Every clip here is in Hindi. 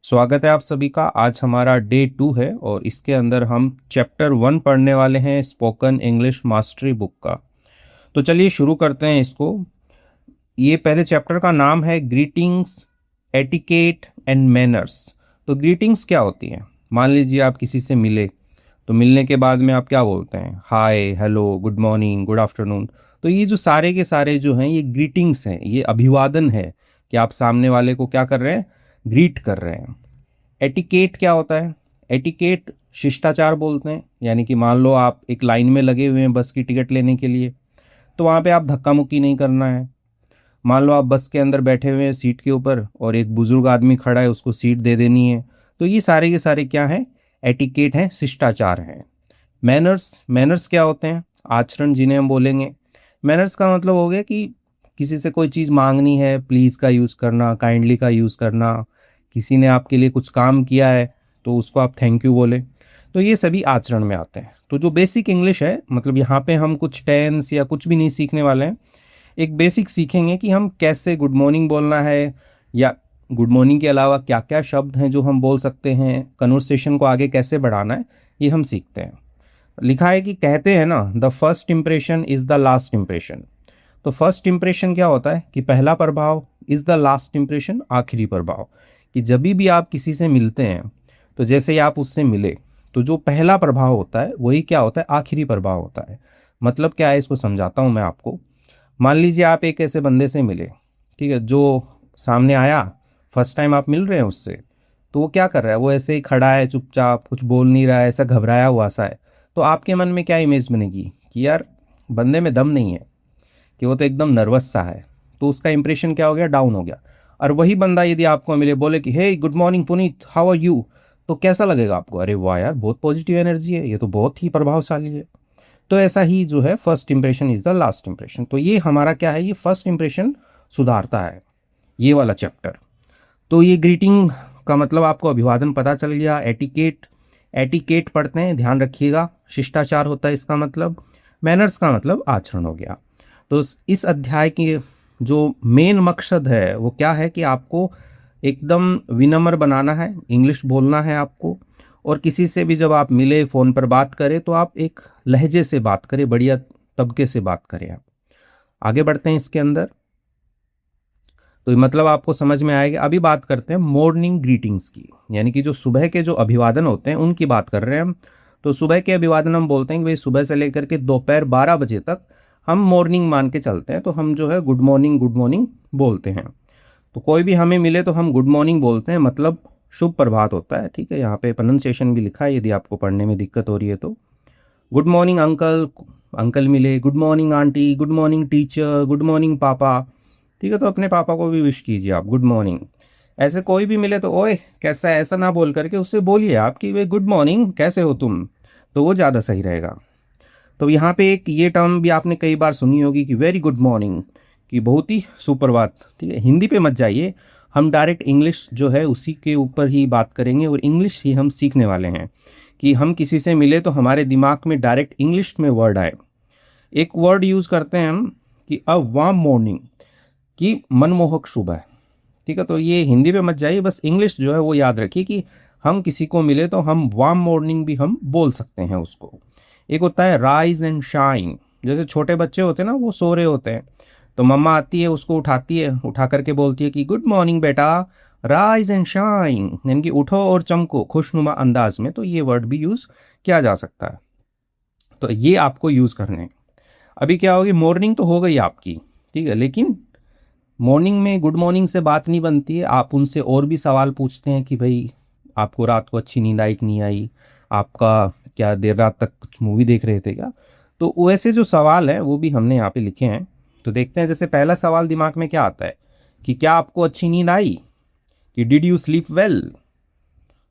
स्वागत है आप सभी का। आज हमारा डे 2 है और इसके अंदर हम चैप्टर 1 पढ़ने वाले हैं स्पोकन इंग्लिश मास्टरी बुक का। तो चलिए शुरू करते हैं इसको। ये पहले चैप्टर का नाम है ग्रीटिंग्स, एटिकेट एंड मैनर्स। तो ग्रीटिंग्स क्या होती हैं? मान लीजिए आप किसी से मिले, तो मिलने के बाद में आप क्या बोलते हैं? Hi, hello, good morning, good afternoon. तो ये जो सारे के सारे जो हैं ये ग्रीटिंग्स हैं, ये अभिवादन है कि आप सामने वाले को क्या कर रहे हैं? ग्रीट कर रहे हैं। एटिकेट क्या होता है? एटिकेट शिष्टाचार बोलते हैं। यानी कि मान लो आप एक लाइन में लगे हुए हैं बस की टिकट लेने के लिए, तो वहाँ पे आप धक्का मुक्की नहीं करना है। मान लो आप बस के अंदर बैठे हुए हैं सीट के ऊपर और एक बुजुर्ग आदमी खड़ा है, उसको सीट दे देनी है। तो ये सारे के सारे क्या हैं? एटिकेट हैं, शिष्टाचार हैं। मैनर्स, मैनर्स क्या होते हैं? आचरण, जिन्हें हम बोलेंगे। मैनर्स का मतलब हो गया कि किसी से कोई चीज़ मांगनी है, प्लीज़ का यूज़ करना, काइंडली का यूज़ करना। किसी ने आपके लिए कुछ काम किया है तो उसको आप थैंक यू बोले। तो ये सभी आचरण में आते हैं। तो जो बेसिक इंग्लिश है, मतलब यहाँ पे हम कुछ टेंस या कुछ भी नहीं सीखने वाले हैं। एक बेसिक सीखेंगे कि हम कैसे गुड मॉर्निंग बोलना है, या गुड मॉर्निंग के अलावा क्या क्या शब्द हैं जो हम बोल सकते हैं, कन्वर्सेशन को आगे कैसे बढ़ाना है, ये हम सीखते हैं। लिखा है कि कहते हैं ना, the first impression is the last impression. तो फर्स्ट इम्प्रेशन क्या होता है कि पहला प्रभाव, इज़ द लास्ट इम्प्रेशन आखिरी प्रभाव। कि जब भी आप किसी से मिलते हैं, तो जैसे ही आप उससे मिले, तो जो पहला प्रभाव होता है वही क्या होता है? आखिरी प्रभाव होता है। मतलब क्या है, इसको समझाता हूँ मैं आपको। मान लीजिए आप एक ऐसे बंदे से मिले, ठीक है, जो सामने आया, फर्स्ट टाइम आप मिल रहे हैं उससे, तो वो क्या कर रहा है? वो ऐसे ही खड़ा है चुपचाप, कुछ बोल नहीं रहा है, ऐसा घबराया हुआ सा है। तो आपके मन में क्या इमेज बनेगी कि यार बंदे में दम नहीं है, कि वो तो एकदम नर्वस सा है। तो उसका इंप्रेशन क्या हो गया? डाउन हो गया। और वही बंदा यदि आपको मिले, बोले कि hey good morning Puneet, how are you, तो कैसा लगेगा आपको? अरे वाह यार, बहुत पॉजिटिव एनर्जी है, ये तो बहुत ही प्रभावशाली है। तो ऐसा ही जो है, first impression is the last impression. तो ये हमारा क्या है? ये फर्स्ट इंप्रेशन सुधारता है, ये वाला चैप्टर। तो ये ग्रीटिंग का मतलब आपको अभिवादन पता चल गया। एटिकेट, एटिकेट पढ़ते हैं, ध्यान रखिएगा, शिष्टाचार होता है इसका मतलब। मैनर्स का मतलब आचरण हो गया। तो इस अध्याय की जो मेन मकसद है वो क्या है कि आपको एकदम विनम्र बनाना है, इंग्लिश बोलना है आपको। और किसी से भी जब आप मिले, फ़ोन पर बात करें, तो आप एक लहजे से बात करें, बढ़िया तबके से बात करें आप। आगे बढ़ते हैं इसके अंदर, तो ये मतलब आपको समझ में आएगा। अभी बात करते हैं मॉर्निंग ग्रीटिंग्स की, यानी कि जो सुबह के जो अभिवादन होते हैं उनकी बात कर रहे हैं हम। तो सुबह के अभिवादन हम बोलते हैं कि भाई सुबह से लेकर के दोपहर 12 बजे तक हम मॉर्निंग मान के चलते हैं। तो हम जो है गुड मॉर्निंग बोलते हैं। तो कोई भी हमें मिले तो हम गुड मॉर्निंग बोलते हैं, मतलब शुभ प्रभात होता है। ठीक है, यहाँ पे प्रोनाउंसिएशन भी लिखा है, यदि आपको पढ़ने में दिक्कत हो रही है तो। गुड मॉर्निंग अंकल, अंकल मिले, good morning aunty, good morning teacher, good morning पापा। ठीक है, तो अपने पापा को भी विश कीजिए आप गुड मॉर्निंग। ऐसे कोई भी मिले तो ओए कैसा है, ऐसा ना बोल करके उससे बोलिए आप कि वे गुड मॉर्निंग, कैसे हो तुम, तो वो ज़्यादा सही रहेगा। तो यहाँ पे एक ये टर्म भी आपने कई बार सुनी होगी कि वेरी गुड मॉर्निंग, कि बहुत ही सुप्रभात। ठीक है, हिंदी पे मत जाइए, हम डायरेक्ट इंग्लिश जो है उसी के ऊपर ही बात करेंगे और इंग्लिश ही हम सीखने वाले हैं। कि हम किसी से मिले तो हमारे दिमाग में डायरेक्ट इंग्लिश में वर्ड आए। एक वर्ड यूज़ करते हैं हम कि अ वार्म मॉर्निंग, कि मनमोहक सुबह। ठीक है, तो ये हिंदी पे मत जाइए, बस इंग्लिश जो है वो याद रखिए कि हम किसी को मिले तो हम वार्म मॉर्निंग भी हम बोल सकते हैं उसको। एक होता है राइज एंड शाइन। जैसे छोटे बच्चे होते हैं ना, वो सो रहे होते हैं, तो मम्मा आती है, उसको उठाती है, उठा करके बोलती है कि गुड मॉर्निंग बेटा, राइज एंड शाइन, यानी कि उठो और चमको, खुशनुमा अंदाज में। तो ये वर्ड भी यूज़ किया जा सकता है। तो ये आपको यूज़ करने हैं। अभी क्या होगी, मॉर्निंग तो हो गई आपकी, ठीक है, लेकिन मॉर्निंग में गुड मॉर्निंग से बात नहीं बनती है। आप उनसे और भी सवाल पूछते हैं कि भाई आपको रात को अच्छी नींद आई कि नहीं आई, आपका क्या देर रात तक कुछ मूवी देख रहे थे क्या। तो वैसे जो सवाल हैं वो भी हमने यहाँ पे लिखे हैं। तो देखते हैं, जैसे पहला सवाल दिमाग में क्या आता है कि क्या आपको अच्छी नींद आई, कि डिड यू स्लीप वेल।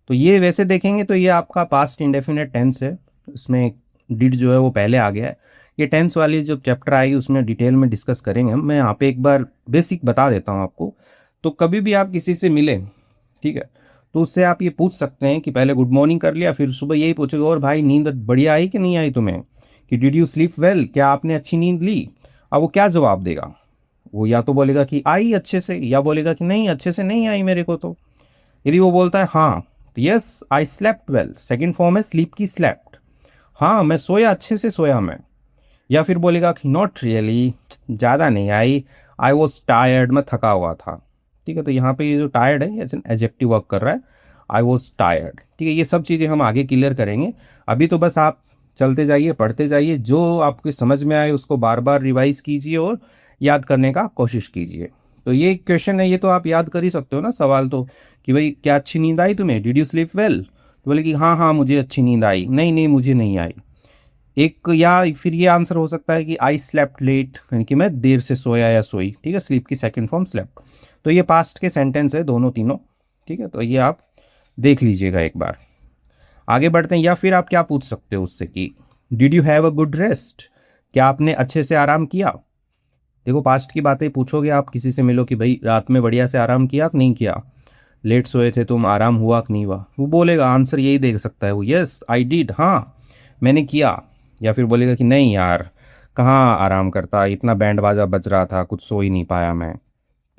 तो ये वैसे देखेंगे तो ये आपका पास्ट इंडेफिनिट टेंस है, इसमें डिड जो है वो पहले आ गया है। ये टेंस वाली जब चैप्टर आएगी उसमें डिटेल में डिस्कस करेंगे हम। मैं यहाँ पे एक बार बेसिक बता देता हूँ आपको। तो कभी भी आप किसी से मिले, ठीक है, तो उससे आप ये पूछ सकते हैं कि पहले गुड मॉर्निंग कर लिया, फिर सुबह यही पूछोगे और भाई नींद बढ़िया आई कि नहीं आई तुम्हें, कि डिड यू स्लीप वेल, क्या आपने अच्छी नींद ली। अब वो क्या जवाब देगा? वो या तो बोलेगा कि आई अच्छे से, या बोलेगा कि नहीं अच्छे से नहीं आई मेरे को। तो यदि वो बोलता है हाँ, तो yes I slept well, second form है स्लीप की स्लेप्ट, हाँ मैं सोया, अच्छे से सोया मैं। या फिर बोलेगा कि नॉट रियली, ज़्यादा नहीं, आई वॉज टायर्ड, मैं थका हुआ था। ठीक है, तो यहाँ पे ये जो टायर्ड है एज एन एडजेक्टिव वर्क कर रहा है, आई वॉज टायर्ड। ठीक है, ये सब चीज़ें हम आगे क्लियर करेंगे। अभी तो बस आप चलते जाइए, पढ़ते जाइए, जो आपको समझ में आए उसको बार बार रिवाइज कीजिए और याद करने का कोशिश कीजिए। तो ये क्वेश्चन है, ये तो आप याद कर ही सकते हो ना सवाल तो, कि भाई क्या अच्छी नींद आई तुम्हें, डिड यू स्लीप वेल, तो बोले कि हाँ हाँ मुझे अच्छी नींद आई, नहीं नहीं मुझे नहीं आई। एक, या फिर ये आंसर हो सकता है कि आई स्लेप्ट लेट, यानी कि मैं देर से सोया या सोई। ठीक है, स्लीप की सेकंड फॉर्म स्लेप्ट। तो ये पास्ट के सेंटेंस है दोनों तीनों। ठीक है, तो ये आप देख लीजिएगा एक बार। आगे बढ़ते हैं। या फिर आप क्या पूछ सकते हो उससे कि did you have a good rest, क्या आपने अच्छे से आराम किया। देखो पास्ट की बातें पूछोगे आप किसी से मिलो कि भाई रात में बढ़िया से आराम किया कि नहीं किया, लेट सोए थे तुम, आराम हुआ कि नहीं हुआ, वो बोलेगा आंसर यही दे सकता है वो, यस आई डिड, हाँ मैंने किया। या फिर बोलेगा कि नहीं यार कहाँ आराम करता, इतना बैंड बाजा बज रहा था, कुछ सो ही नहीं पाया मैं।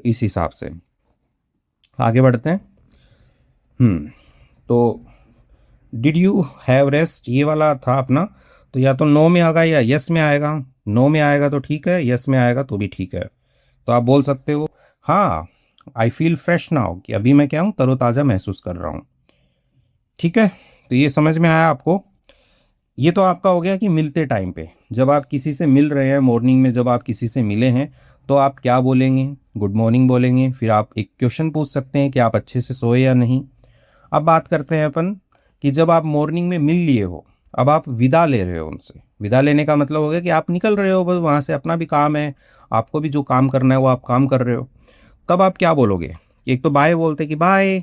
इस हिसाब से आगे बढ़ते हैं। तो डिड यू हैव रेस्ट ये वाला था अपना, तो या तो नो में आएगा या यस में आएगा। नो में आएगा तो ठीक है, यस में आएगा तो भी ठीक है। तो आप बोल सकते हो हाँ आई फील फ्रेश नाउ, कि अभी मैं क्या हूँ, तरोताज़ा महसूस कर रहा हूँ। ठीक है, तो ये समझ में आया आपको। ये तो आपका हो गया कि मिलते टाइम पे, जब आप किसी से मिल रहे हैं मॉर्निंग में, जब आप किसी से मिले हैं तो आप क्या बोलेंगे, गुड मॉर्निंग बोलेंगे। फिर आप एक क्वेश्चन पूछ सकते हैं कि आप अच्छे से सोए या नहीं। अब बात करते हैं अपन कि जब आप मॉर्निंग में मिल लिए हो, अब आप विदा ले रहे हो उनसे। विदा लेने का मतलब हो गया कि आप निकल रहे हो, बस वहाँ से, अपना भी काम है, आपको भी जो काम करना है वो आप काम कर रहे हो। तब आप क्या बोलोगे, एक तो बाय बोलते कि bye,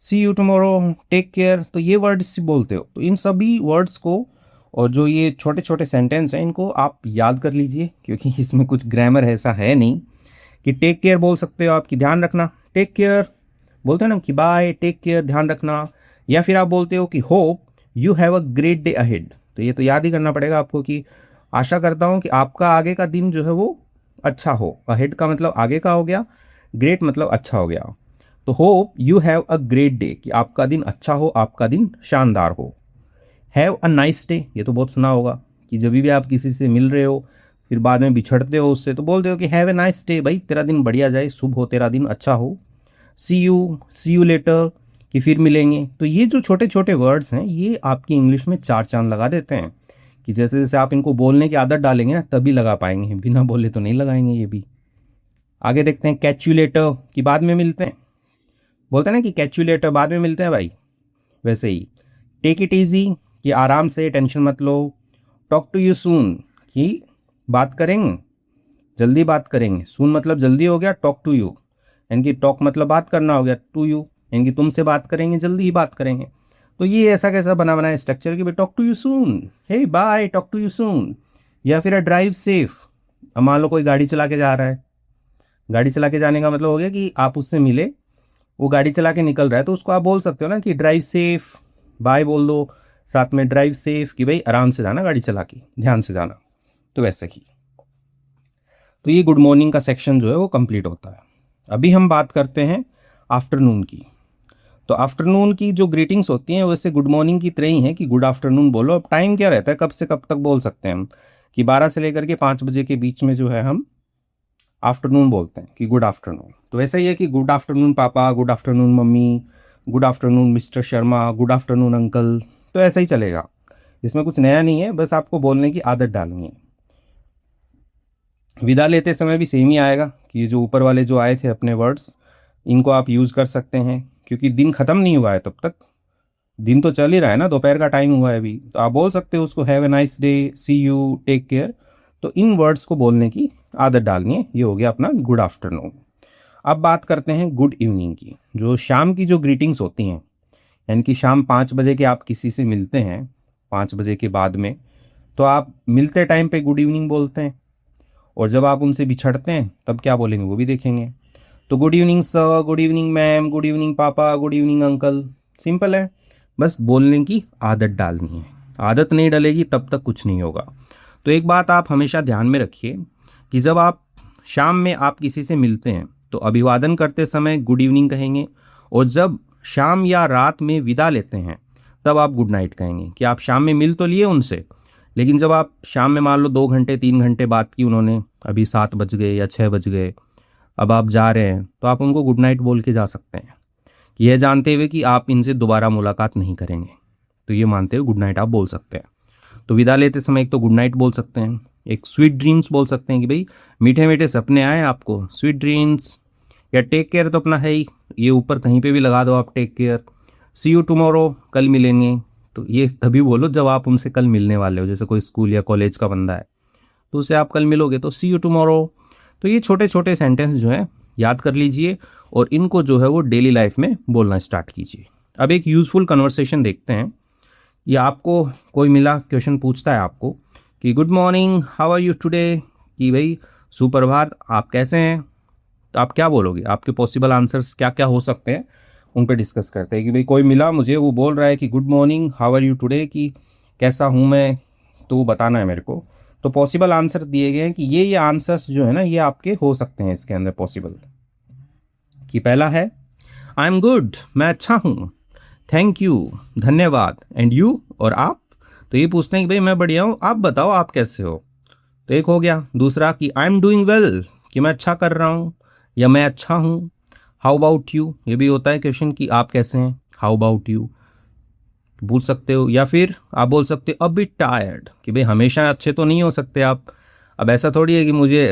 see you tomorrow, take care, तो ये वर्ड्स बोलते हो। तो इन सभी वर्ड्स को और जो ये छोटे छोटे सेंटेंस हैं इनको आप याद कर लीजिए, क्योंकि इसमें कुछ ग्रामर ऐसा है नहीं। कि टेक केयर बोल सकते हो आप कि ध्यान रखना, टेक केयर बोलते हैं ना, कि बाय, टेक केयर, ध्यान रखना। या फिर आप बोलते हो कि hope you have a great day ahead, तो ये तो याद ही करना पड़ेगा आपको कि आशा करता हूँ कि आपका आगे का दिन जो है वो अच्छा हो। अहेड का मतलब आगे का हो गया, ग्रेट मतलब अच्छा हो गया। तो hope you have a great day, कि आपका दिन अच्छा हो, आपका दिन शानदार हो। हैव अ नाइस डे, ये तो बहुत सुना होगा कि जब भी आप किसी से मिल रहे हो फिर बाद में बिछड़ते हो उससे, तो बोलते हो कि हैव ए नाइस डे, भाई तेरा दिन बढ़िया जाए, शुभ हो, तेरा दिन अच्छा हो। सी यू लेटर, कि फिर मिलेंगे। तो ये जो छोटे छोटे वर्ड्स हैं ये आपकी इंग्लिश में चार चांद लगा देते हैं, कि जैसे जैसे आप इनको बोलने की आदत डालेंगे ना तभी लगा पाएंगे, बिना बोले तो नहीं लगाएंगे ये भी। आगे देखते हैं। कैच यू लेटर, कि बाद में मिलते हैं, बोलते हैं ना कि कैच यू लेटर, बाद में मिलते हैं भाई, वैसे ही। टेक इट ईजी, कि आराम से, टेंशन मत लो। टॉक टू यू सून, कि बात करेंगे, जल्दी बात करेंगे। सून मतलब जल्दी हो गया, टॉक टू यू यानी कि टॉक मतलब बात करना हो गया, टू यू यानी कि तुमसे बात करेंगे, जल्दी ही बात करेंगे। तो ये ऐसा कैसा बना बनाया स्ट्रक्चर कि भाई talk to you soon, hey bye, talk to you soon. या फिर ड्राइव सेफ, अब मान लो कोई गाड़ी चला के जा रहा है, गाड़ी चला के जाने का मतलब हो गया कि आप उससे मिले, वो गाड़ी चला के निकल रहा है, तो उसको आप बोल सकते हो ना कि ड्राइव सेफ, बाय बोल दो साथ में, ड्राइव सेफ, कि भाई आराम से जाना, गाड़ी चला के ध्यान से जाना। तो वैसे ही। तो ये गुड मॉर्निंग का सेक्शन जो है वो कंप्लीट होता है। अभी हम बात करते हैं आफ्टरनून की। तो आफ्टरनून की जो ग्रीटिंग्स होती हैं वैसे गुड मॉर्निंग की तरह ही है कि गुड आफ्टरनून बोलो। अब टाइम क्या रहता है, कब से कब तक बोल सकते हैं हम, कि 12 से लेकर के 5 बजे के बीच में जो है हम आफ्टरनून बोलते हैं कि गुड आफ्टरनून। तो ऐसा ही है कि गुड आफ्टरनून पापा, good afternoon mummy, good afternoon mister Sharma, good afternoon uncle. तो ऐसा ही चलेगा, इसमें कुछ नया नहीं है, बस आपको बोलने की आदत डालनी है। विदा लेते समय भी सेम ही आएगा कि ये जो ऊपर वाले जो आए थे अपने वर्ड्स, इनको आप यूज़ कर सकते हैं, क्योंकि दिन ख़त्म नहीं हुआ है तब तक, दिन तो चल ही रहा है ना, दोपहर का टाइम हुआ है अभी। तो आप बोल सकते हो उसको have a nice day, see you, take care. तो इन वर्ड्स को बोलने की आदत डालनी है। ये हो गया अपना गुड आफ्टरनून। अब बात करते हैं गुड इवनिंग की। जो शाम की जो ग्रीटिंग्स होती हैं, यानी कि शाम 5 बजे के आप किसी से मिलते हैं, 5 बजे के बाद में, तो आप मिलते टाइम पे गुड इवनिंग बोलते हैं, और जब आप उनसे बिछड़ते हैं तब क्या बोलेंगे वो भी देखेंगे। तो good evening sir, good evening ma'am, good evening पापा, गुड इवनिंग अंकल। सिंपल है, बस बोलने की आदत डालनी है। आदत नहीं डलेगी तब तक कुछ नहीं होगा। तो एक बात आप हमेशा ध्यान में रखिए कि जब आप शाम में आप किसी से मिलते हैं तो अभिवादन करते समय गुड इवनिंग कहेंगे, और जब शाम या रात में विदा लेते हैं तब आप गुड नाइट कहेंगे। कि आप शाम में मिल तो लिए उनसे, लेकिन जब आप शाम में मान लो 2 घंटे 3 घंटे बात की उन्होंने, अभी 7 बज गए या 6 बज गए, अब आप जा रहे हैं, तो आप उनको गुड नाइट बोल के जा सकते हैं, यह जानते हुए कि आप इनसे दोबारा मुलाकात नहीं करेंगे। तो ये मानते हुए गुड नाइट आप बोल सकते हैं। तो विदा लेते समय एक तो गुड नाइट बोल सकते हैं, एक स्वीट ड्रीम्स बोल सकते हैं कि भाई मीठे मीठे सपने आए आपको, स्वीट ड्रीम्स। या टेक केयर तो अपना है ही, ये ऊपर कहीं पे भी लगा दो आप, take care. See you tomorrow, कल मिलेंगे। तो ये तभी बोलो जब आप उनसे कल मिलने वाले हो, जैसे कोई स्कूल या कॉलेज का बंदा है तो उससे आप कल मिलोगे, तो सी यू टुमारो। तो ये छोटे छोटे सेंटेंस जो है याद कर लीजिए और इनको जो है वो डेली लाइफ में बोलना स्टार्ट कीजिए। अब एक यूज़फुल कन्वर्सेशन देखते हैं। ये आपको कोई मिला, क्वेश्चन पूछता है आपको कि good morning, how are you today, कि भाई सुप्रभात, आप कैसे हैं। तो आप क्या बोलोगे, आपके पॉसिबल आंसर्स क्या क्या हो सकते हैं उन पे डिस्कस करते हैं। कि भाई कोई मिला मुझे, वो बोल रहा है कि good morning, how are you today, कि कैसा हूँ मैं, तो बताना है मेरे को। तो पॉसिबल आंसर दिए गए हैं कि ये आंसर्स जो है ना ये आपके हो सकते हैं इसके अंदर पॉसिबल। कि पहला है आई एम गुड, मैं अच्छा हूँ, थैंक यू, धन्यवाद, एंड यू, और आप। तो ये पूछते हैं कि भाई मैं बढ़िया हूँ, आप बताओ आप कैसे हो। तो एक हो गया। दूसरा कि आई एम डूइंग वेल, कि मैं अच्छा कर रहा हूँ या मैं अच्छा हूँ। हाउ अबाउट यू, ये भी होता है क्वेश्चन कि आप कैसे हैं, हाउ अबाउट यू पूछ सकते हो। या फिर आप बोल सकते हो अ बिट टायर्ड, कि भाई हमेशा अच्छे तो नहीं हो सकते आप। अब ऐसा थोड़ी है कि मुझे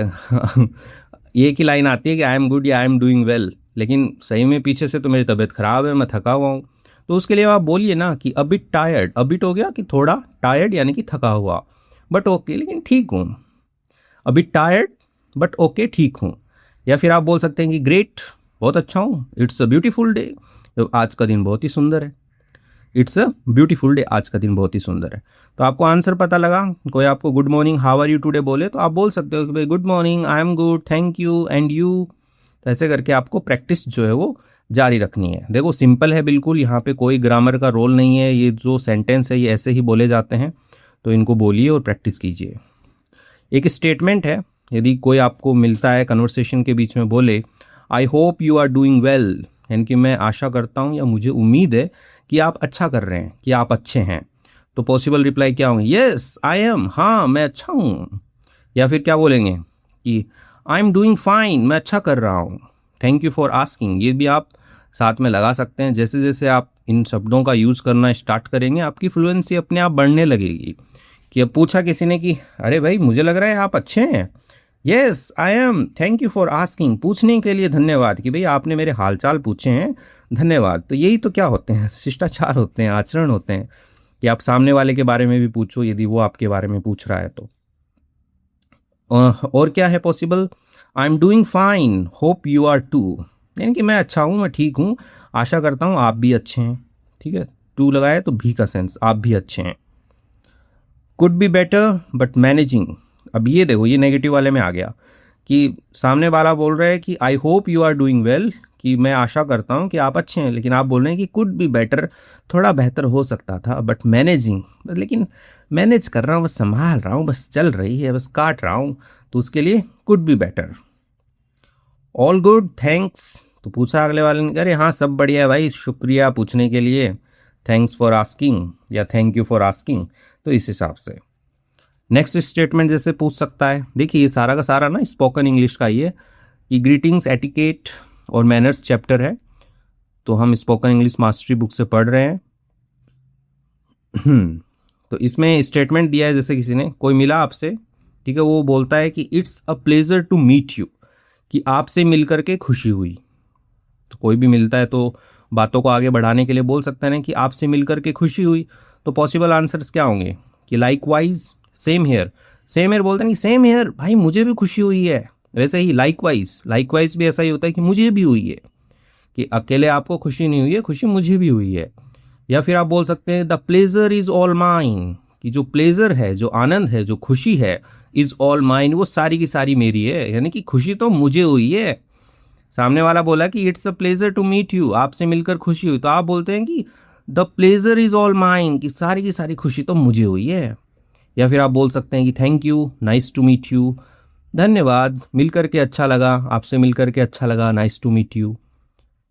एक ही लाइन आती है कि आई एम गुड या आई एम डूइंग वेल, लेकिन सही में पीछे से तो मेरी तबीयत ख़राब है, मैं थका हुआ हूँ। तो उसके लिए आप बोलिए ना कि a bit tired. A bit हो गया कि थोड़ा, टायर्ड यानी कि थका हुआ, बट ओके लेकिन ठीक हूँ। A bit tired but okay, ठीक हूँ। या फिर आप बोल सकते हैं कि ग्रेट, बहुत अच्छा हूँ, इट्स अ ब्यूटीफुल डे, आज का दिन बहुत ही सुंदर है। इट्स अ ब्यूटीफुल डे, आज का दिन बहुत ही सुंदर है। तो आपको आंसर पता लगा। कोई आपको good morning, how are you today बोले तो आप बोल सकते हो कि भाई good morning, I am good, thank you, and you. तो ऐसे करके आपको प्रैक्टिस जो है वो जारी रखनी है। देखो सिंपल है बिल्कुल, यहाँ पे कोई ग्रामर का रोल नहीं है, ये जो सेंटेंस है ये ऐसे ही बोले जाते हैं। तो इनको बोलिए और प्रैक्टिस कीजिए। एक स्टेटमेंट है, यदि कोई आपको मिलता है कन्वर्सेशन के बीच में बोले I hope you are doing well, यानी कि मैं आशा करता हूँ या मुझे उम्मीद है कि आप अच्छा कर रहे हैं, कि आप अच्छे हैं। तो पॉसिबल रिप्लाई क्या होंगे, येस आई एम, हाँ मैं अच्छा हूँ। या फिर क्या बोलेंगे कि आई एम डूइंग फाइन, मैं अच्छा कर रहा हूँ, थैंक यू फॉर आस्किंग। ये भी आप साथ में लगा सकते हैं। जैसे जैसे आप इन शब्दों का यूज़ करना स्टार्ट करेंगे आपकी फ्लुएंसी अपने आप बढ़ने लगेगी। कि अब पूछा किसी ने कि अरे भाई मुझे लग रहा है आप अच्छे हैं, yes I am, thank you for asking, पूछने के लिए धन्यवाद, कि भाई आपने मेरे हालचाल पूछे हैं, धन्यवाद। तो यही तो क्या होते हैं, शिष्टाचार होते हैं, आचरण होते हैं। कि आप सामने वाले के बारे में भी पूछो यदि वो आपके बारे में पूछ रहा है तो। और क्या है possible, I am doing fine, hope you are too, यानी कि मैं अच्छा हूँ, मैं ठीक हूँ, आशा करता हूँ आप भी अच्छे हैं। ठीक है, टू लगाया तो भी का सेंस, आप भी अच्छे हैं। Could be better but managing. अब ये देखो ये नेगेटिव वाले में आ गया कि सामने वाला बोल रहा है कि I hope you are doing well, कि मैं आशा करता हूँ कि आप अच्छे हैं, लेकिन आप बोल रहे हैं कि कुड बी बेटर, थोड़ा बेहतर हो सकता था, बट मैनेजिंग, लेकिन मैनेज कर रहा हूँ, बस संभाल रहा हूँ, बस चल रही है, बस काट रहा हूँ, तो उसके लिए could be better. All good thanks, तो पूछा अगले वाले ने, अरे हाँ सब बढ़िया है भाई, शुक्रिया पूछने के लिए, थैंक्स फॉर आस्किंग या थैंक यू फॉर आस्किंग। तो इस हिसाब से नेक्स्ट स्टेटमेंट जैसे पूछ सकता है। देखिए ये सारा का सारा ना स्पोकन इंग्लिश का ये कि ग्रीटिंग्स, एटिकेट और मैनर्स चैप्टर है, तो हम स्पोकन इंग्लिश मास्टरी बुक से पढ़ रहे हैं। तो इसमें स्टेटमेंट दिया है, जैसे किसी ने कोई मिला आपसे, ठीक है, वो बोलता है कि it's a pleasure to meet you, कि आपसे मिलकर के खुशी हुई। तो कोई भी मिलता है तो बातों को आगे बढ़ाने के लिए बोल सकते हैं कि आपसे मिलकर के खुशी हुई। तो पॉसिबल आंसर्स क्या होंगे कि like wise, same here. Same here बोलते हैं कि सेम हेयर भाई मुझे भी खुशी हुई है। वैसे ही लाइक वाइज भी ऐसा ही होता है कि मुझे भी हुई है, कि अकेले आपको खुशी नहीं हुई है, खुशी मुझे भी हुई है। या फिर आप बोल सकते हैं the pleasure is all mine, कि जो प्लेजर है, जो आनंद है, जो खुशी है, इज ऑल माइन, वो सारी की सारी मेरी है, यानी कि खुशी तो मुझे हुई है। सामने वाला बोला कि it's a pleasure to meet you, आपसे मिलकर खुशी हुई, तो आप बोलते हैं कि the pleasure is all mine, कि सारी की सारी खुशी तो मुझे हुई है। या फिर आप बोल सकते हैं कि thank you, nice to meet you, धन्यवाद, मिलकर के अच्छा लगा, आपसे मिलकर के अच्छा लगा, nice to meet you.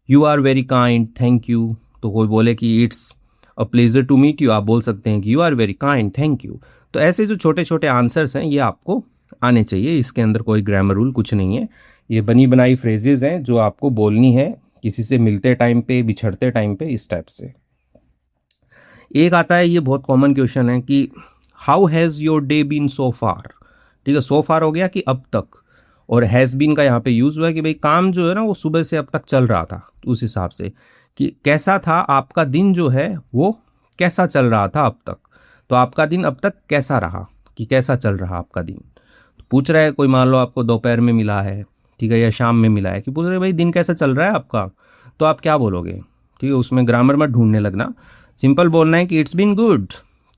You are very kind, thank you. तो कोई बोले कि it's a pleasure to meet you, आप बोल सकते हैं कि you are very kind, thank you. तो ऐसे जो छोटे छोटे आंसर्स हैं ये आपको आने चाहिए, इसके अंदर कोई ग्रामर रूल कुछ नहीं है। ये बनी बनाई फ्रेजेज हैं जो आपको बोलनी है किसी से मिलते टाइम पे, बिछड़ते टाइम पे, इस टाइप से। एक आता है, ये बहुत कॉमन क्वेश्चन है कि how has your day been so far. ठीक है, सो फार हो गया कि अब तक, और हैज़ बीन का यहाँ पे यूज़ हुआ है कि भाई काम जो है ना वो सुबह से अब तक चल रहा था, तो उस हिसाब से कि कैसा था आपका दिन जो है वो कैसा चल रहा था अब तक। तो आपका दिन अब तक कैसा रहा, कि कैसा चल रहा आपका दिन। तो पूछ रहा है कोई, मान लो आपको दोपहर में मिला है, ठीक है, या शाम में मिला है, कि पूछ रहे भाई दिन कैसा चल रहा है आपका, तो आप क्या बोलोगे। ठीक है, उसमें ग्रामर मत ढूंढने लगना, सिंपल बोलना है कि इट्स बीन गुड।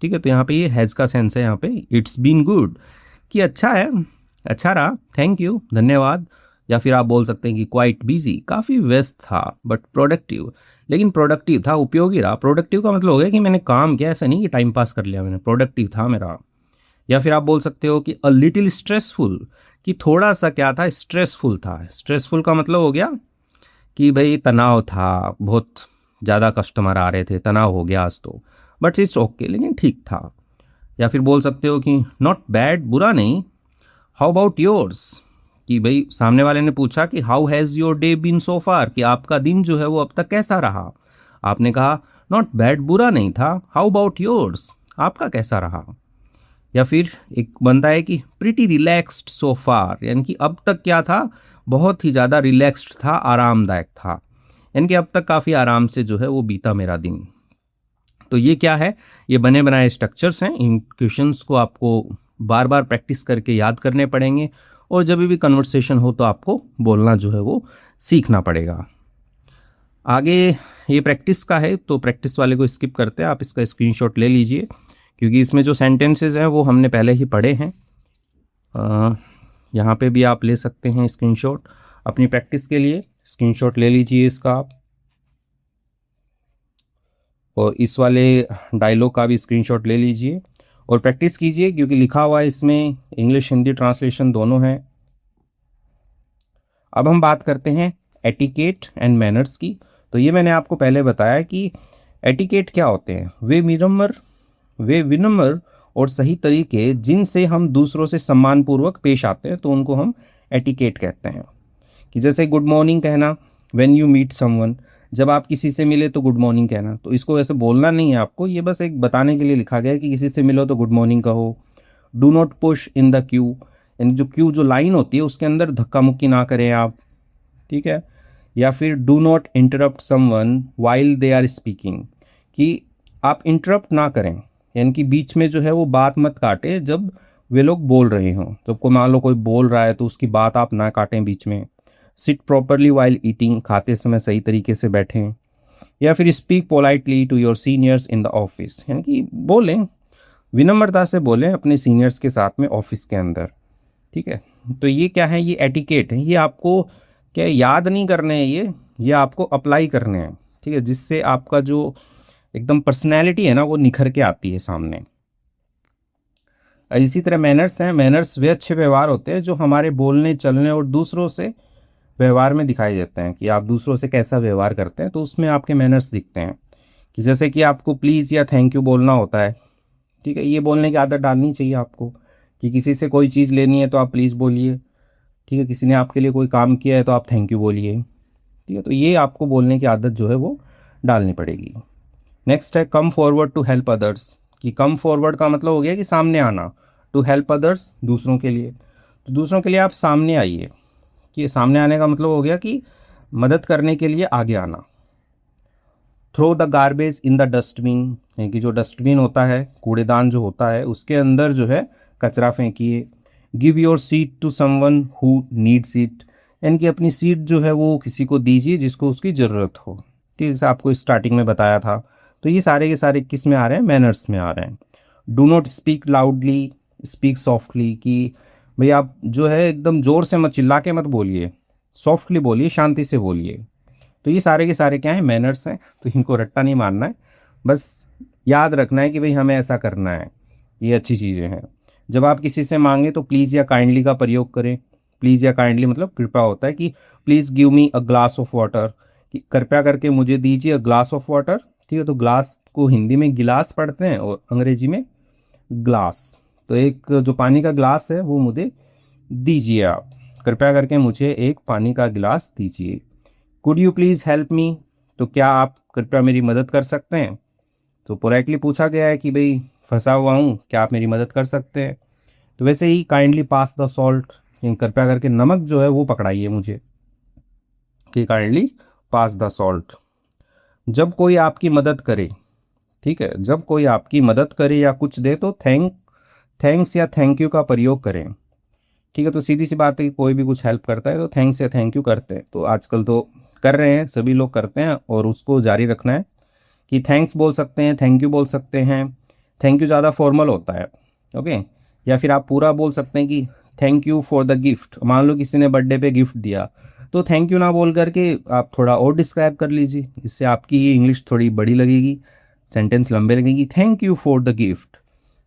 ठीक है, तो यहाँ पे ये हैज़ का सेंस है, यहाँ पे इट्स बीन गुड कि अच्छा है, अच्छा रहा, थैंक यू, धन्यवाद। या फिर आप बोल सकते हैं कि क्वाइट बिजी, काफ़ी व्यस्त था, बट प्रोडक्टिव, लेकिन प्रोडक्टिव था, उपयोगी रहा। प्रोडक्टिव का मतलब हो गया कि मैंने काम किया, ऐसा नहीं कि टाइम पास कर लिया मैंने, प्रोडक्टिव था मेरा। या फिर आप बोल सकते हो कि अ लिटिल स्ट्रेसफुल, कि थोड़ा सा क्या था, स्ट्रेसफुल था। स्ट्रेसफुल का मतलब हो गया कि भाई तनाव था, बहुत ज़्यादा कस्टमर आ रहे थे, तनाव हो गया आज तो, बट इट्स ओके, लेकिन ठीक था। या फिर बोल सकते हो कि नॉट बैड, बुरा नहीं, हाउ अबाउट योर्स, कि भाई सामने वाले ने पूछा कि how has your day been so far, कि आपका दिन जो है वो अब तक कैसा रहा। आपने कहा नॉट बैड, बुरा नहीं था, हाउ अबाउट योर्स, आपका कैसा रहा। या फिर एक बनता है कि प्रिटी रिलैक्स्ड सो फार, यानी कि अब तक क्या था, बहुत ही ज़्यादा रिलैक्स्ड था, आरामदायक था, यानी कि अब तक काफ़ी आराम से जो है वो बीता मेरा दिन। तो ये क्या है, ये बने बनाए स्ट्रक्चर्स हैं। इन क्वेश्चंस को आपको बार बार प्रैक्टिस करके याद करने पड़ेंगे, और जब भी कन्वर्सेशन हो तो आपको बोलना जो है वो सीखना पड़ेगा। आगे ये प्रैक्टिस का है, तो प्रैक्टिस वाले को स्किप करते हैं, आप इसका स्क्रीनशॉट ले लीजिए, क्योंकि इसमें जो सेंटेंसेस हैं वो हमने पहले ही पढ़े हैं। यहाँ पे भी आप ले सकते हैं स्क्रीनशॉट अपनी प्रैक्टिस के लिए, स्क्रीनशॉट ले लीजिए इसका आप, और इस वाले डायलॉग का भी स्क्रीनशॉट ले लीजिए और प्रैक्टिस कीजिए, क्योंकि लिखा हुआ है इसमें इंग्लिश हिंदी ट्रांसलेशन दोनों हैं। अब हम बात करते हैं एटिकेट एंड मैनर्स की। तो ये मैंने आपको पहले बताया कि एटिकेट क्या होते हैं, वे विनम्र और सही तरीके जिनसे हम दूसरों से सम्मानपूर्वक पेश आते हैं, तो उनको हम एटिकेट कहते हैं। कि जैसे गुड मॉर्निंग कहना, व्हेन यू मीट समवन, जब आप किसी से मिले तो गुड मॉर्निंग कहना। तो इसको ऐसे बोलना नहीं है आपको, ये बस एक बताने के लिए लिखा गया है कि किसी से मिलो तो गुड मॉर्निंग कहो। Do not push in the Q, यानी जो क्यू जो लाइन होती है उसके अंदर धक्का मुक्की ना करें आप, ठीक है। या फिर do not interrupt someone while they are speaking, कि आप इंटरप्ट ना करें, यानी कि बीच में जो है वो बात मत काटें जब वे लोग बोल रहे हों। जब कोई मान लो कोई बोल रहा है तो उसकी बात आप ना काटें बीच में। सिट प्रॉपरली वाइल ईटिंग, खाते समय सही तरीके से बैठें। या फिर speak politely to your seniors in the office, यानी कि बोलें, विनम्रता से बोलें अपने सीनियर्स के साथ में ऑफिस के अंदर, ठीक है। तो ये क्या है, ये एटिकेट है, ये आपको क्या याद नहीं करने हैं, ये आपको अप्लाई करने हैं, ठीक है, जिससे आपका जो एकदम पर्सनैलिटी है ना वो निखर के आती है सामने। इसी तरह मैनर्स हैं, मैनर्स वे अच्छे व्यवहार होते हैं जो हमारे बोलने चलने और दूसरों से व्यवहार में दिखाई देते हैं, कि आप दूसरों से कैसा व्यवहार करते हैं, तो उसमें आपके मैनर्स दिखते हैं। कि जैसे कि आपको प्लीज़ या थैंक यू बोलना होता है, ठीक है, ये बोलने की आदत डालनी चाहिए आपको, कि किसी से कोई चीज़ लेनी है तो आप प्लीज़ बोलिए, ठीक है, किसी ने आपके लिए कोई काम किया है तो आप थैंक यू बोलिए, ठीक है। तो ये आपको बोलने की आदत जो है वो डालनी पड़ेगी। नेक्स्ट है come forward to help others, कि कम फॉरवर्ड का मतलब हो गया कि सामने आना, टू हेल्प अदर्स, दूसरों के लिए, तो दूसरों के लिए आप सामने आइए, कि सामने आने का मतलब हो गया कि मदद करने के लिए आगे आना। Throw the garbage in the dustbin, यानी कि जो डस्टबिन होता है, कूड़ेदान जो होता है, उसके अंदर जो है कचरा फेंकिए। Give your seat to someone who needs it, यानी कि अपनी सीट जो है वो किसी को दीजिए जिसको उसकी ज़रूरत हो, ठीक है, जैसे आपको स्टार्टिंग में बताया था। तो ये सारे के सारे किस में आ रहे हैं, मैनर्स में आ रहे हैं। Do not speak loudly, speak softly, कि भाई आप जो है एकदम ज़ोर से मत, चिल्ला के मत बोलिए, सॉफ्टली बोलिए, शांति से बोलिए। तो ये सारे के सारे क्या हैं, मैनर्स हैं। तो इनको रट्टा नहीं मारना है, बस याद रखना है कि भाई हमें ऐसा करना है, ये अच्छी चीज़ें हैं। जब आप किसी से मांगे तो प्लीज़ या काइंडली का प्रयोग करें। प्लीज़ या काइंडली मतलब कृपया होता है कि please give me a glass of water, कि कृपया करके मुझे दीजिए अ ग्लास ऑफ वाटर। ठीक है, तो ग्लास को हिंदी में गिलास पढ़ते हैं और अंग्रेजी में ग्लास। तो एक जो पानी का ग्लास है वो मुझे दीजिए आप, कृपया करके मुझे एक पानी का गिलास दीजिए। Could you please help me, तो क्या आप कृपया मेरी मदद कर सकते हैं। तो पोलाइटली पूछा गया है कि भाई फंसा हुआ हूँ, क्या आप मेरी मदद कर सकते हैं। तो वैसे ही काइंडली पास द सॉल्ट, कृपया करके नमक जो है वो पकड़ाइए मुझे, कि काइंडली पास द सॉल्ट। जब कोई आपकी मदद करे, ठीक है, जब कोई आपकी मदद करे या कुछ दे तो थैंक्स या थैंक यू का प्रयोग करें। ठीक है, तो सीधी सी बात है कि कोई भी कुछ हेल्प करता है तो थैंक्स या थैंक यू करते हैं, तो आजकल तो कर रहे हैं, सभी लोग करते हैं और उसको जारी रखना है कि थैंक्स बोल सकते हैं, थैंक यू बोल सकते हैं। थैंक यू ज़्यादा फॉर्मल होता है, ओके। या फिर आप पूरा बोल सकते हैं कि thank you for the gift. मान लो किसी ने बर्थडे पे गिफ्ट दिया, तो थैंक यू ना बोल करके आप थोड़ा और डिस्क्राइब कर लीजिए, इससे आपकी इंग्लिश थोड़ी बड़ी लगेगी, सेंटेंस लंबे लगेगी। Thank you for the gift,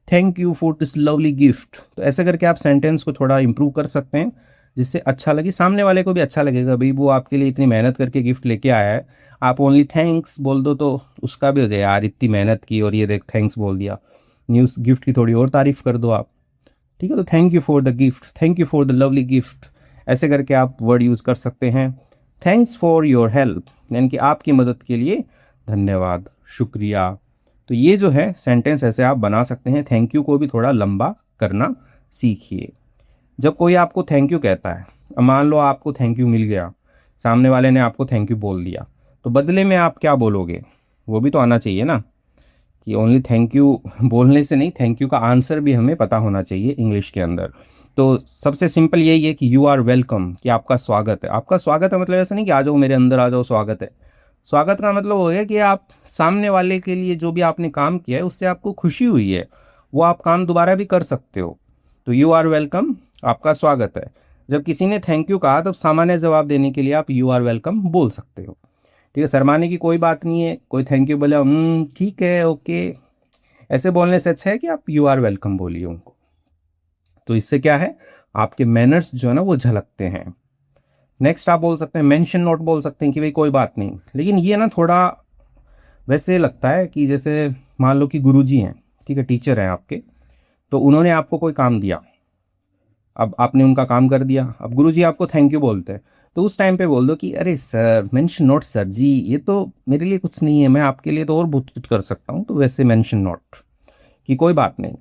thank you for this lovely gift. तो ऐसे करके आप सेंटेंस को थोड़ा इंप्रूव कर सकते हैं, जिससे अच्छा लगे, सामने वाले को भी अच्छा लगेगा, भाई वो आपके लिए इतनी मेहनत करके गिफ्ट लेके आया है, आप ओनली थैंक्स बोल दो तो उसका भी हो जाए, यार इतनी मेहनत की और ये देख थैंक्स बोल दिया। न्यूज़ गिफ्ट की थोड़ी और तारीफ कर दो आप। ठीक है, तो thank you for the gift, thank you for the lovely gift, ऐसे करके आप वर्ड यूज़ कर सकते हैं। थैंक्स फॉर योर हेल्प, यानी कि आपकी मदद के लिए धन्यवाद, शुक्रिया। तो ये जो है सेंटेंस ऐसे आप बना सकते हैं। थैंक यू को भी थोड़ा लंबा करना सीखिए। जब कोई आपको थैंक यू कहता है, अब मान लो आपको थैंक यू मिल गया, सामने वाले ने आपको थैंक यू बोल दिया, तो बदले में आप क्या बोलोगे, वो भी तो आना चाहिए ना, कि ओनली थैंक यू बोलने से नहीं, थैंक यू का आंसर भी हमें पता होना चाहिए इंग्लिश के अंदर। तो सबसे सिंपल यही है कि यू आर वेलकम, कि आपका स्वागत है। आपका स्वागत है मतलब ऐसा नहीं कि आ जाओ मेरे अंदर आ जाओ, स्वागत है। स्वागत का मतलब हो गया कि आप सामने वाले के लिए जो भी आपने काम किया है उससे आपको खुशी हुई है, वो आप काम दोबारा भी कर सकते हो। तो यू आर वेलकम, आपका स्वागत है। जब किसी ने थैंक यू कहा तब सामान्य जवाब देने के लिए आप यू आर वेलकम बोल सकते हो। ठीक है, शर्माने की कोई बात नहीं है। कोई थैंक यू बोला, ठीक है, ओके, ऐसे बोलने से अच्छा है कि आप यू आर वेलकम बोलिए उनको। तो इससे क्या है, आपके मैनर्स जो है ना वो झलकते हैं। नेक्स्ट आप बोल सकते हैं मेंशन नोट, बोल सकते हैं कि भाई कोई बात नहीं, लेकिन ये ना थोड़ा वैसे लगता है कि जैसे मान लो कि गुरुजी हैं, ठीक है, टीचर हैं आपके, तो उन्होंने आपको कोई काम दिया, अब आपने उनका काम कर दिया, अब गुरुजी आपको थैंक यू बोलते हैं, तो उस टाइम पे बोल दो कि अरे सर, मेंशन नोट सर जी, ये तो मेरे लिए कुछ नहीं है, मैं आपके लिए तो और बहुत कुछ कर सकता हूँ, तो वैसे मेंशन नोट, कि कोई बात नहीं।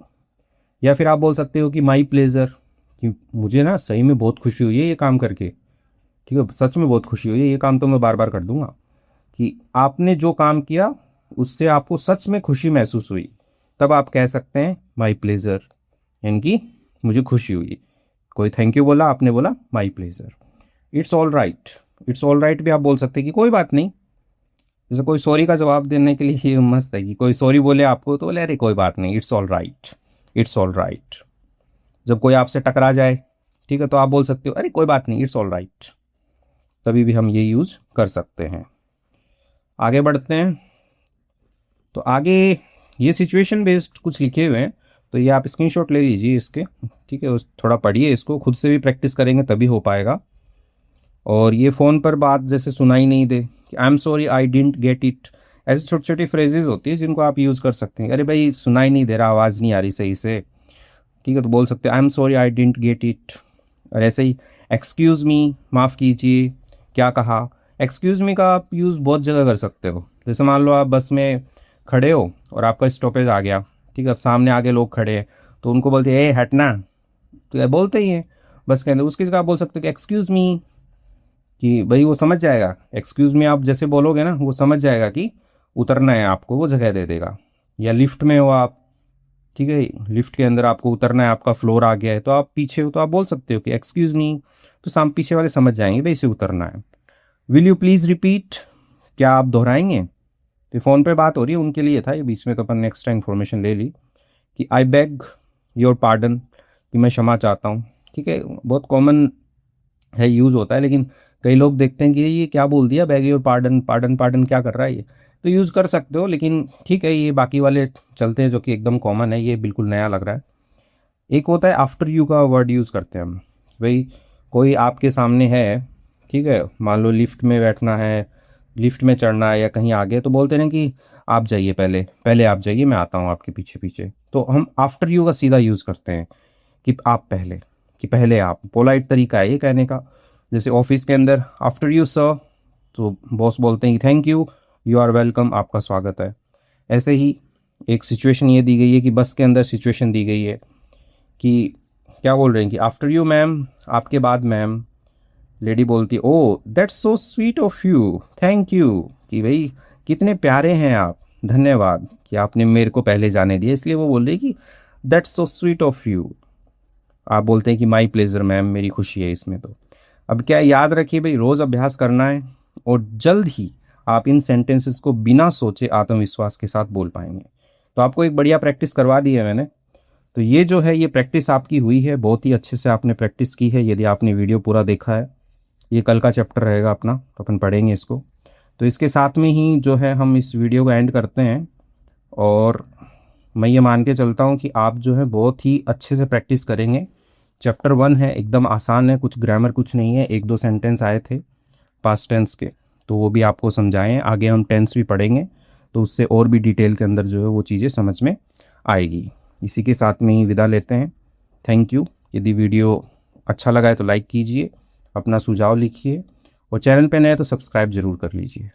या फिर आप बोल सकते हो कि माई प्लेजर, कि मुझे ना सही में बहुत खुशी हुई है ये काम करके, ठीक है, सच में बहुत खुशी हुई है, ये काम तो मैं बार बार कर दूंगा। कि आपने जो काम किया उससे आपको सच में खुशी महसूस हुई, तब आप कह सकते हैं माई प्लेजर, यानी कि मुझे खुशी हुई। कोई थैंक यू बोला, आपने बोला my pleasure. It's all right, it's all right भी आप बोल सकते हैं कि कोई बात नहीं। जैसे कोई सॉरी का जवाब देने के लिए ये मस्त है कि कोई सॉरी बोले आपको तो बोले अरे कोई बात नहीं, it's all right, it's all right. जब कोई आपसे टकरा जाए, ठीक है, तो आप बोल सकते हो अरे कोई बात नहीं, इट्स ऑल राइट। तभी भी हम ये यूज़ कर सकते हैं। आगे बढ़ते हैं। तो आगे ये सिचुएशन बेस्ड कुछ लिखे हुए हैं, तो ये आप स्क्रीनशॉट ले लीजिए इसके, ठीक है, थोड़ा पढ़िए इसको, खुद से भी प्रैक्टिस करेंगे तभी हो पाएगा। और ये फ़ोन पर बात जैसे सुनाई नहीं दे, I am sorry I didn't get it, ऐसी छोटी छोटी फ्रेजेज होती है जिनको आप यूज़ कर सकते हैं। अरे भाई सुनाई नहीं दे रहा, आवाज़ नहीं आ रही सही से, ठीक है, तो बोल सकते हैं आई am sorry I didn't get it. और ऐसे ही एक्सक्यूज़ मी, माफ़ कीजिए, क्या कहा। एक्सक्यूज़ मी का आप यूज़ बहुत जगह कर सकते हो। जैसे मान लो आप बस में खड़े हो और आपका स्टॉपेज आ गया, ठीक है, अब सामने आगे लोग खड़े हैं, तो उनको बोलते हैं ए हटना, तो ये बोलते ही हैं बस के अंदर। उसकी जगह आप बोल सकते हो कि एक्सक्यूज़ मी, कि भाई वो समझ जाएगा। एक्सक्यूज़ मी आप जैसे बोलोगे ना, वो समझ जाएगा कि उतरना है आपको, वो जगह दे देगा। या लिफ्ट में हो आप, ठीक है, लिफ्ट के अंदर आपको उतरना है, आपका फ्लोर आ गया है, तो आप पीछे हो तो आप बोल सकते हो कि एक्सक्यूज़ मी, तो साम पीछे वाले समझ जाएंगे भाई इसे उतरना है। विल यू प्लीज़ रिपीट, क्या आप दोहराएंगे। तो फ़ोन पे बात हो रही है उनके लिए था ये, बीच में तो अपन एक्स्ट्रा इन्फॉर्मेशन ले ली कि आई बैग योर पार्डन, कि मैं क्षमा चाहता हूँ। ठीक है, बहुत कॉमन है, यूज़ होता है, लेकिन कई लोग देखते हैं कि ये क्या बोल दिया, bag your pardon, pardon pardon क्या कर रहा है ये, तो यूज़ कर सकते हो। लेकिन ठीक है, ये बाकी वाले चलते हैं जो कि एकदम कॉमन है, ये बिल्कुल नया लग रहा है। एक होता है आफ्टर यू का वर्ड यूज़ करते हैं हम, भाई कोई आपके सामने है, ठीक है, मान लो लिफ्ट में बैठना है लिफ्ट में चढ़ना है या कहीं आगे, तो बोलते हैं कि आप जाइए, पहले पहले आप जाइए, मैं आता हूँ आपके पीछे पीछे। तो हम आफ्टर यू का सीधा यूज़ करते हैं कि आप पहले, कि पहले आप। पोलाइट तरीका है ये कहने का। जैसे ऑफिस के अंदर आफ्टर यू सर, तो बॉस बोलते हैं कि thank you, you are welcome, आपका स्वागत है। ऐसे ही एक सिचुएशन ये दी गई है कि बस के अंदर सिचुएशन दी गई है कि क्या बोल रहे हैं कि आफ्टर यू मैम, आपके बाद मैम। लेडी बोलती ओ that's so sweet of you, thank you, कि भाई कितने प्यारे हैं आप, धन्यवाद कि आपने मेरे को पहले जाने दिया। इसलिए वो बोल रही कि that's so sweet of you. आप बोलते हैं कि माई प्लेजर मैम, मेरी खुशी है इसमें। तो अब क्या है, याद रखिए भाई, रोज़ अभ्यास करना है और जल्द ही आप इन सेंटेंसेस को बिना सोचे आत्मविश्वास के साथ बोल पाएंगे। तो आपको एक बढ़िया प्रैक्टिस करवा दी है मैंने। तो ये जो है, ये प्रैक्टिस आपकी हुई है, बहुत ही अच्छे से आपने प्रैक्टिस की है यदि आपने वीडियो पूरा देखा है। ये कल का चैप्टर रहेगा अपना, तो अपन पढ़ेंगे इसको। तो इसके साथ में ही जो है हम इस वीडियो को एंड करते हैं। और मैं ये मान के चलता हूँ कि आप जो है बहुत ही अच्छे से प्रैक्टिस करेंगे। चैप्टर 1 है, एकदम आसान है, कुछ ग्रामर कुछ नहीं है। 1-2 सेंटेंस आए थे पास्ट टेंस के, तो वो भी आपको समझाएं। आगे हम टेंस भी पढ़ेंगे, तो उससे और भी डिटेल के अंदर जो है वो चीज़ें समझ में आएगी। इसी के साथ में ही विदा लेते हैं। Thank you. यदि वीडियो अच्छा लगा है तो लाइक कीजिए, अपना सुझाव लिखिए, और चैनल पे नए तो सब्सक्राइब ज़रूर कर लीजिए।